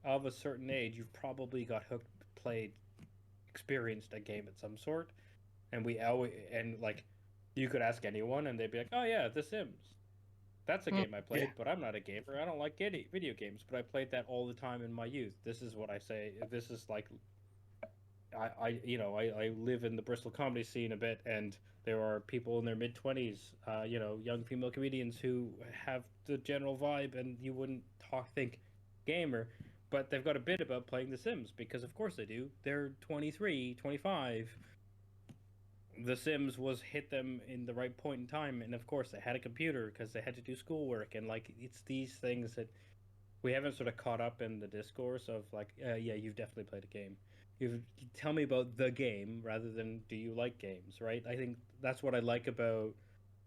of a certain age, you've probably got hooked, played, experienced a game of some sort. And you could ask anyone and they'd be like, oh yeah, The Sims. That's a game I played, but I'm not a gamer. I don't like video games, but I played that all the time in my youth. This is what I say. This is like, I live in the Bristol comedy scene a bit, and there are people in their mid-20s, young female comedians who have the general vibe, and you wouldn't think gamer, but they've got a bit about playing The Sims, because of course they do. They're 23, 25. The Sims hit them in the right point in time, and of course they had a computer because they had to do schoolwork, and like it's these things that we haven't sort of caught up in the discourse of like, yeah, you've definitely played a game. Tell me about the game rather than do you like games, right? I think that's what I like about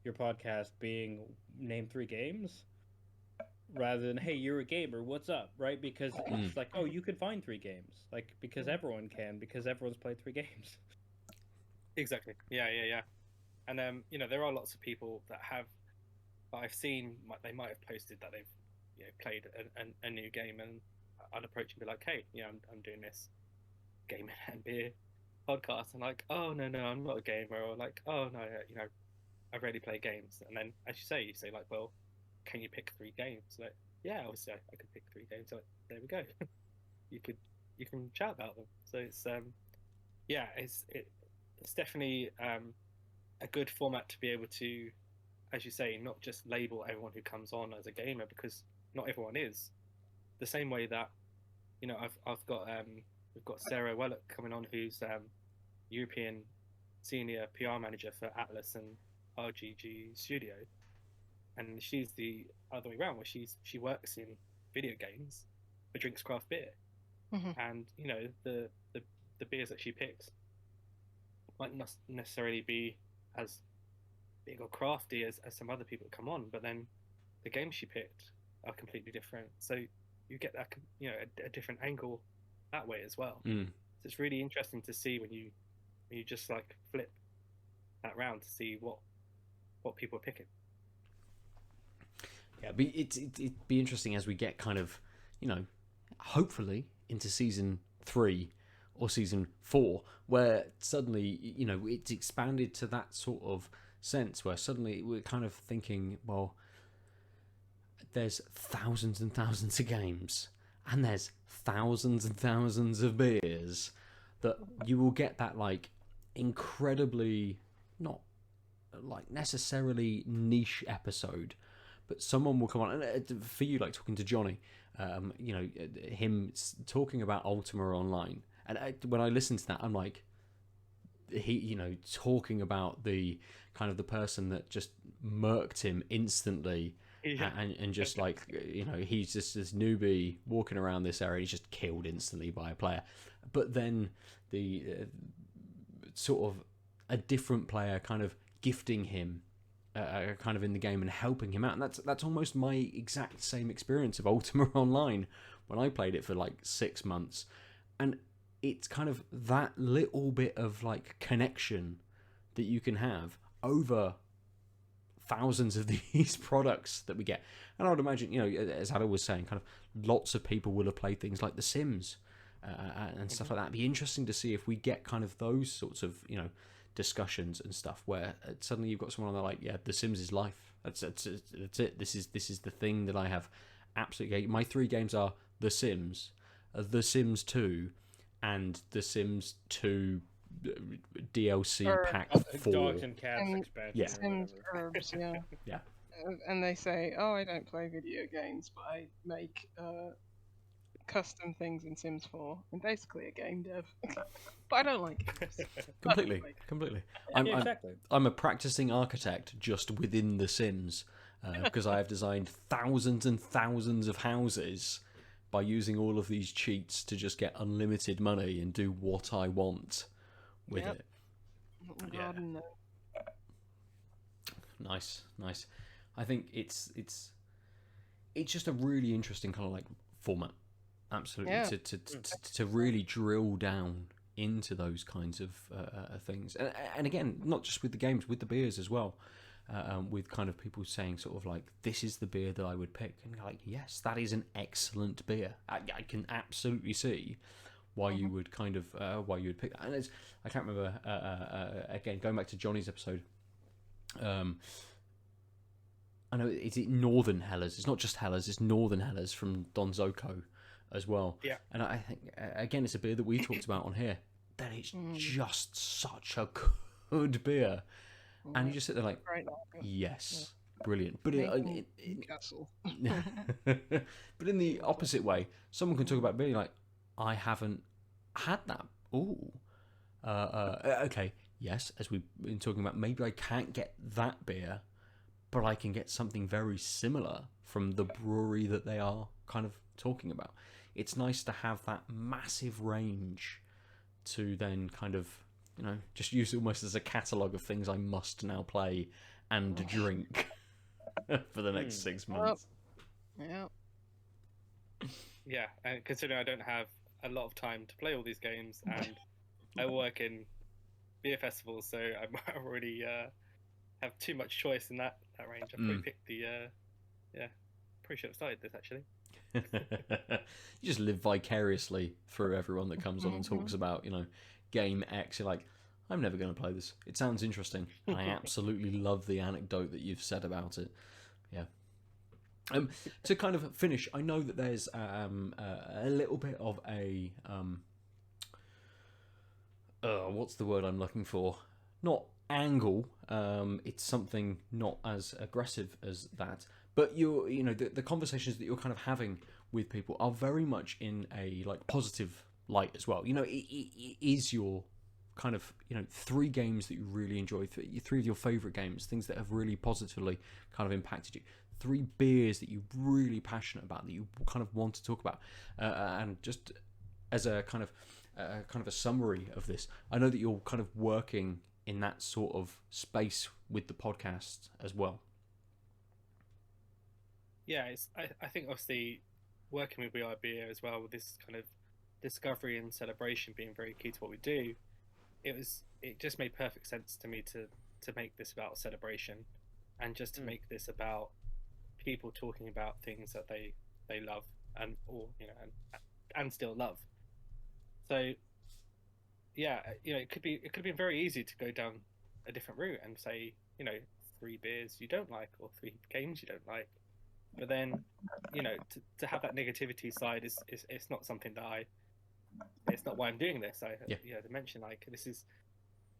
your podcast being name 3 games rather than, hey, you're a gamer, what's up, right? Because it's like, oh, you can find 3 games, like, because everyone can, because everyone's played 3 games. Exactly. Yeah. And there are lots of people that I've seen, they might have posted that they've played a new game, and I'd approach and be like, hey, I'm doing this gaming and beer podcast, and like, oh no, I'm not a gamer, or like, oh no, I rarely play games. And then, as you say like, well, can you pick 3 games? Like, yeah, obviously I could pick 3 games. So there we go. you can chat about them. So it's it's definitely a good format to be able to, as you say, not just label everyone who comes on as a gamer, because not everyone is. The same way that I've got we've got Sarah Wellock coming on, who's European senior PR manager for Atlas and RGG Studio, and she's the other way around, where she works in video games but drinks craft beer. And the beers that she picks might not necessarily be as big or crafty as some other people that come on, but then the games she picked are completely different, so you get that a different angle that way as well. So it's really interesting to see when you just like flip that round to see what people are picking. Yeah, it'd be interesting as we get kind of, hopefully into season 3 or season 4, where suddenly, it's expanded to that sort of sense where suddenly we're kind of thinking, well, there's thousands and thousands of games and there's thousands and thousands of beers, that you will get that like incredibly, not like necessarily niche episode, but someone will come on, and for you, like talking to Johnny, him talking about Ultima Online, and when I listen to that, I'm like, he talking about the kind of the person that just murked him instantly. Yeah. And just like, he's just this newbie walking around this area, he's just killed instantly by a player, but then the sort of a different player kind of gifting him kind of in the game and helping him out, and that's almost my exact same experience of Ultima Online when I played it for like 6 months. And it's kind of that little bit of like connection that you can have over thousands of these products that we get. And I would imagine, as Adam was saying, kind of lots of people will have played things like The Sims and stuff like that. It'd be interesting to see if we get kind of those sorts of discussions and stuff where suddenly you've got someone on there like, yeah, The Sims is life. That's it. This is the thing that I have absolutely. My 3 games are The Sims, The Sims 2, and The Sims 2 DLC pack 4. Dogs and cats expansion. Yeah. Sims herbs, yeah. Yeah. And they say, oh, I don't play video games, but I make custom things in Sims 4. I'm basically a game dev. But I don't like games. Completely. Exactly. I'm a practicing architect just within The Sims, because I have designed thousands and thousands of houses by using all of these cheats to just get unlimited money and do what I want with it. Yeah. Nice. I think it's just a really interesting kind of like format, absolutely, Yeah. to really drill down into those kinds of things, and again, not just with the games, with the beers as well, with kind of people saying sort of like, this is the beer that I would pick, and you're like, yes, that is an excellent beer. I can absolutely see why you would kind of why you would pick that. And I can't remember again, going back to Johnny's episode, I know, is it Northern Hellers? It's not just Hellers, it's Northern Hellers from Don Zoco as well. Yeah. And I think again, it's a beer that we talked about on here, that it's just such a good beer, and you just sit there like, yes, brilliant. But Castle. but in the opposite way, someone can talk about beer like, I haven't had that. Ooh. Okay, yes, as we've been talking about, maybe I can't get that beer, but I can get something very similar from the brewery that they are kind of talking about. It's nice to have that massive range to then kind of, just use it almost as a catalogue of things I must now play and drink for the next 6 months. Yeah. Yeah, and considering I don't have a lot of time to play all these games, and I work in beer festivals, so I might already have too much choice in that range. I probably picked the probably should have started this actually. You just live vicariously through everyone that comes on and talks about, game X. You're like, I'm never going to play this. It sounds interesting. And I absolutely love the anecdote that you've said about it. Yeah. To kind of finish, I know that there's a little bit of a what's the word I'm looking for? Not angle. It's something not as aggressive as that. But the conversations that you're kind of having with people are very much in a positive light as well. It is your kind of 3 games that you really enjoy, 3 of your favorite games, things that have really positively kind of impacted you, 3 beers that you're really passionate about, that you kind of want to talk about, and just as a kind of a summary of this, I know that you're kind of working in that sort of space with the podcast as well. Yeah, I think obviously working with We Are Beer as well, with this kind of discovery and celebration being very key to what we do, it just made perfect sense to me to make this about celebration, and just to make this about people talking about things that they love and still love. So yeah, it could have been very easy to go down a different route and say 3 beers you don't like, or 3 games you don't like. But then, to have that negativity side is it's not something that it's not why I'm doing this. To mention,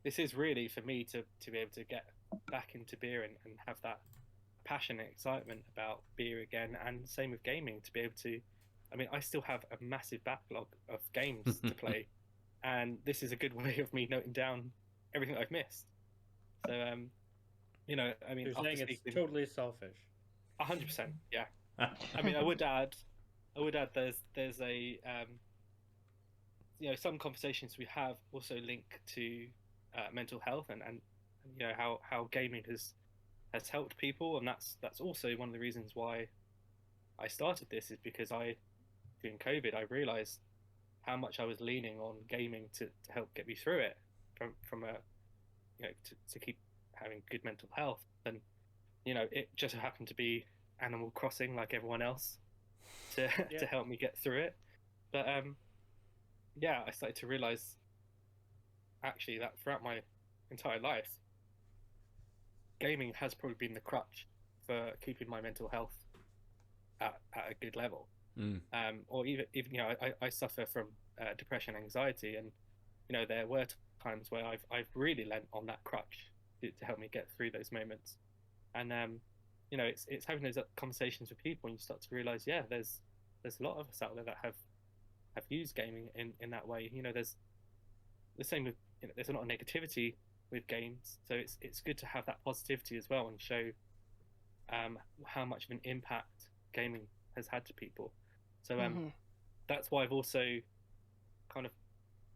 this is really for me to be able to get back into beer and have that passion and excitement about beer again, and same with gaming, to be able to, I still have a massive backlog of games to play, and this is a good way of me noting down everything I've missed. So, you're saying it's totally selfish. 100%, yeah. I would add there's a some conversations we have also link to mental health and how gaming has helped people, and that's also one of the reasons why I started this, is because during COVID I realized how much I was leaning on gaming to help get me through it, from a to keep having good mental health. And it just happened to be Animal Crossing, like everyone else, to help me get through it. But I started to realize actually that throughout my entire life, gaming has probably been the crutch for keeping my mental health at a good level. Or even I suffer from depression, anxiety, and there were times where I've really lent on that crutch to help me get through those moments. And it's having those conversations with people, and you start to realize, there's a lot of us out there that have used gaming in that way. There's the same with there's a lot of negativity with games, so it's good to have that positivity as well, and show how much of an impact gaming has had to people. So that's why I've also kind of,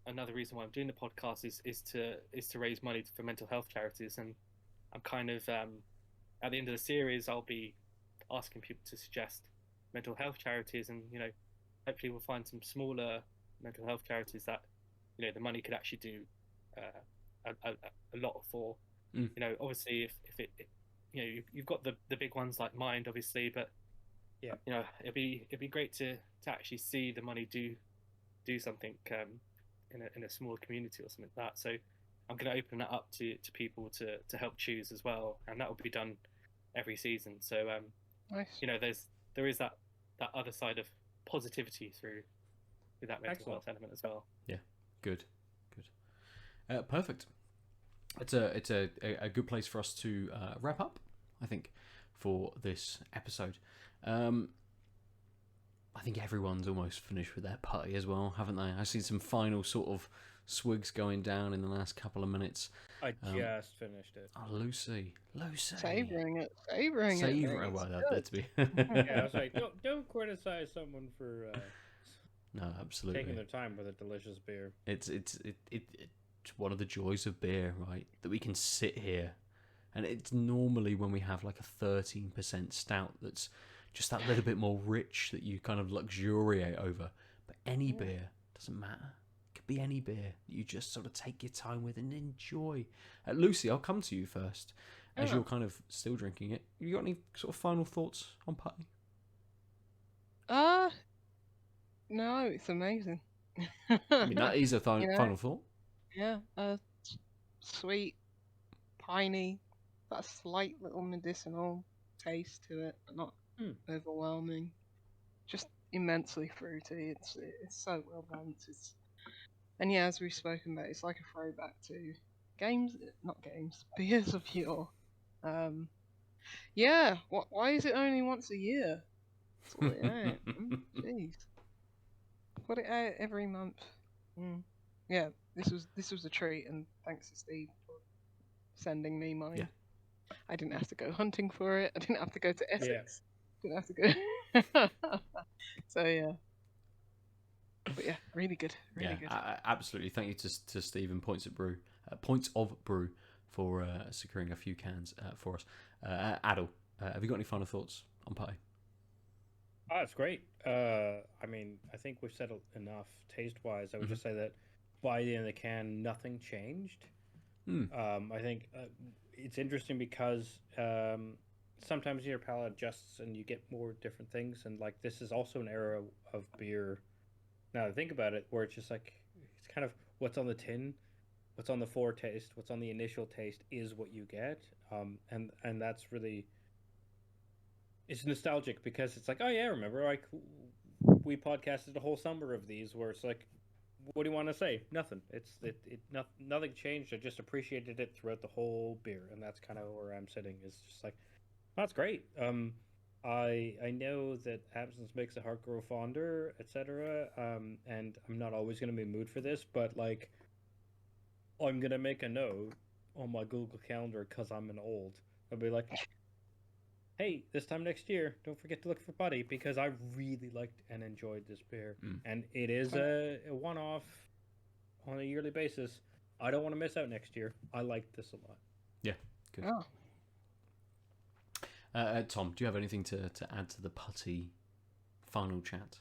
another reason why I'm doing the podcast is to raise money for mental health charities. And I'm kind of at the end of the series, I'll be asking people to suggest mental health charities, and hopefully we'll find some smaller mental health charities that the money could actually do a lot for. Obviously if it you've got the big ones like Mind, obviously, but it'd be great to actually see the money do something in a small community or something like that. So I'm going to open that up to people to help choose as well, and that will be done every season. So nice. There is that other side of positivity through that mental health element as well. Yeah, good. Perfect. It's a good place for us to wrap up, I think, for this episode. I think everyone's almost finished with their putty as well, haven't they? I've seen some final sort of swigs going down in the last couple of minutes. I just finished it. Oh, Lucy. Savouring it. Well, that's me. Yeah, I was like, don't criticize someone for no, absolutely taking their time with a delicious beer. It's one of the joys of beer, right? That we can sit here, and it's normally when we have like a 13% stout that's just that little bit more rich, that you kind of luxuriate over. But any beer, doesn't matter. It could be any beer that you just sort of take your time with and enjoy. Lucy, I'll come to you first, as you're kind of still drinking it. You got any sort of final thoughts on Putty? No, it's amazing. I mean, that is a You know, final thought. yeah, sweet, piney, that slight little medicinal taste to it, but not Hmm. overwhelming. Just immensely fruity. It's so well balanced. And yeah, as we've spoken about, it's like a throwback to not games, beers of yore. Um, yeah. Why is it only once a year? Sort it out. Jeez. Put it out every month. Mm. Yeah, this was a treat, and thanks to Steve for sending me mine. Yeah. I didn't have to go hunting for it. I didn't have to go to Yeah. Essex. Didn't have to go. So yeah. But yeah, really good. Really good. Absolutely. Thank you to Steve and Points of Brew for securing a few cans for us. Adel, have you got any final thoughts on Putty? Oh, it's great. I mean, I think we've said enough taste-wise. I would just say that by the end of the can, nothing changed. I think it's interesting because sometimes your palate adjusts and you get more different things. And like this is also an era of beer. Now that I think about it, where it's just like it's kind of what's on the tin, what's on the foretaste, what's on the initial taste is what you get. And that's really it's nostalgic because it's like, oh yeah, remember like we podcasted a whole summer of these where it's like, what do you want to say? Nothing. Nothing changed. I just appreciated it throughout the whole beer, and that's kind of where I'm sitting. Is just like, oh, that's great. I know that absence makes the heart grow fonder, etc. And I'm not always gonna be in the mood for this, but like, I'm gonna make a note on my Google Calendar because I'm an old. I'll be like, hey, this time next year, don't forget to look for Putty because I really liked and enjoyed this beer. And it is a one-off on a yearly basis. I don't want to miss out next year. I liked this a lot. Yeah, good. Oh. Tom, do you have anything to add to the Putty final chat?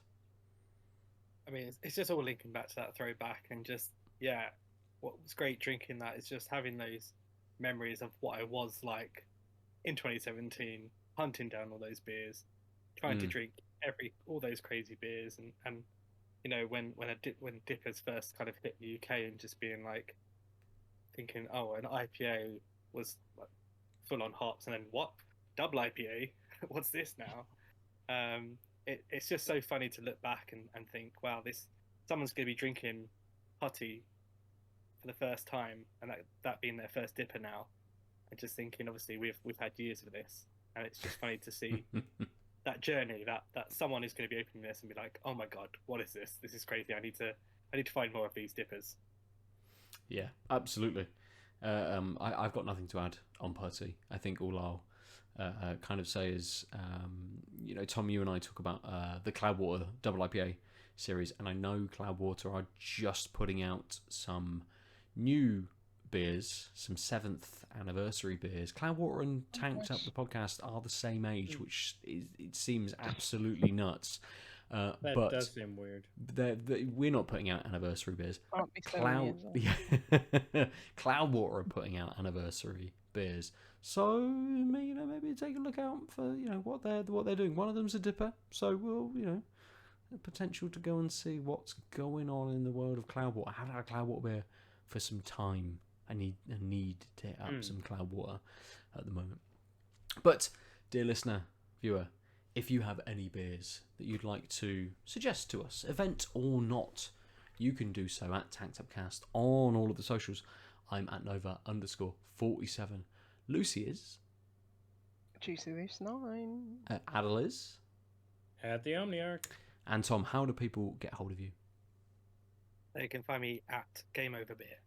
I mean, it's just all linking back to that throwback and just, yeah, what was great drinking that is just having those memories of what I was like in 2017, hunting down all those beers, trying to drink all those crazy beers, and you know when DIPAs first kind of hit the UK and just being like thinking, oh, an IPA was like full on hops, and then what double IPA? What's this now? It's just so funny to look back and think, wow, someone's going to be drinking Putty for the first time, and that being their first DIPA now, and just thinking, obviously we've had years of this, and it's just funny to see that journey that someone is going to be opening this and be like, oh my god, what is this? This is crazy. I need to find more of these DIPAs. Yeah, absolutely. I've got nothing to add on Putty. I think all I'll kind of say is, you know, Tom, you and I talk about the Cloudwater Double IPA series, and I know Cloudwater are just putting out some new beers, some 7th anniversary beers. Cloudwater and Tanked Up the podcast are the same age, which it seems absolutely nuts. But does seem weird. We're not putting out anniversary beers. Can't be 7 years old. Cloudwater are putting out anniversary beers. So you know, maybe take a look out for what they're doing. One of them's a DIPA, so we'll the potential to go and see what's going on in the world of Cloudwater. I haven't had a Cloudwater beer for some time. I need to hit up some Cloudwater at the moment. But dear listener, viewer, if you have any beers that you'd like to suggest to us, event or not, you can do so at Tanked Upcast on all of the socials. I'm at Nova_47. Lucy is Juicy Loose 9. Adel is At the Omniarch. And Tom, how do people get hold of you? They can find me at Game Over Beer.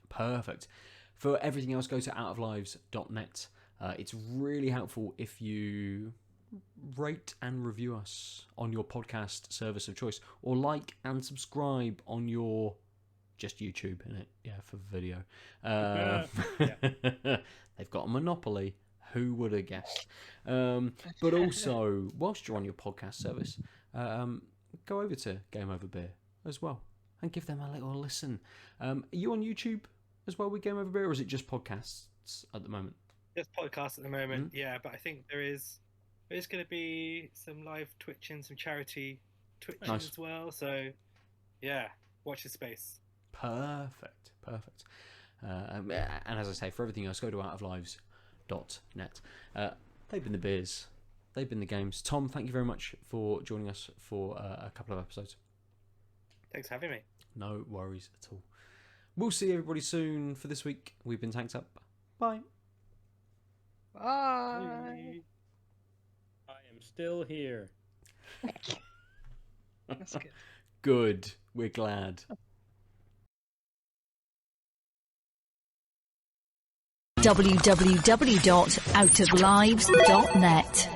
Perfect. For everything else, go to outoflives.net. It's really helpful if you rate and review us on your podcast service of choice, or like and subscribe on your just YouTube, innit? Yeah, for video. They've got a monopoly. Who would have guessed? But also, whilst you're on your podcast service, go over to Game Over Beer as well and give them a little listen. Are you on YouTube as well with Game Over Beer, or is it just podcasts at the moment? Just podcasts at the moment, yeah. But I think there is There's going to be some live twitching, some charity twitching Nice. as well. So, yeah, watch the space. Perfect. And as I say, for everything else, go to outoflives.net. They've been the beers. They've been the games. Tom, thank you very much for joining us for a couple of episodes. Thanks for having me. No worries at all. We'll see everybody soon for this week. We've been Tanked Up. Bye. Bye. I am still here. That's good. Good. We're glad. www.outoflives.net